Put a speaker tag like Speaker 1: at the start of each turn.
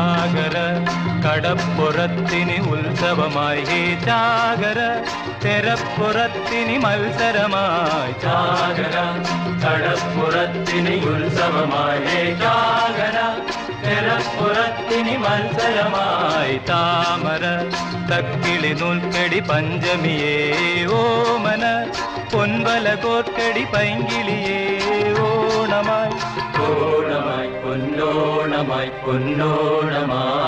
Speaker 1: ചാകര കടപ്പുറത്തിനി ഉത്സവമായി ഹേ ചാകര തെരപ്പുറത്തിനി മത്സരമായി ചാകര കടപ്പുറത്തിനി ഉത്സവമായി ഹേ ചാകര തെരപ്പുറത്തിനി മത്സരമായി താമര തക്കിളി നൂൽക്കടി പഞ്ചമിയേ ഓമന പൊൻവല കോർക്കടി പൈങ്കിളിയേ ഓണമായി ഓണമായി പൊന്നോണമായി പൊന്നോണമായി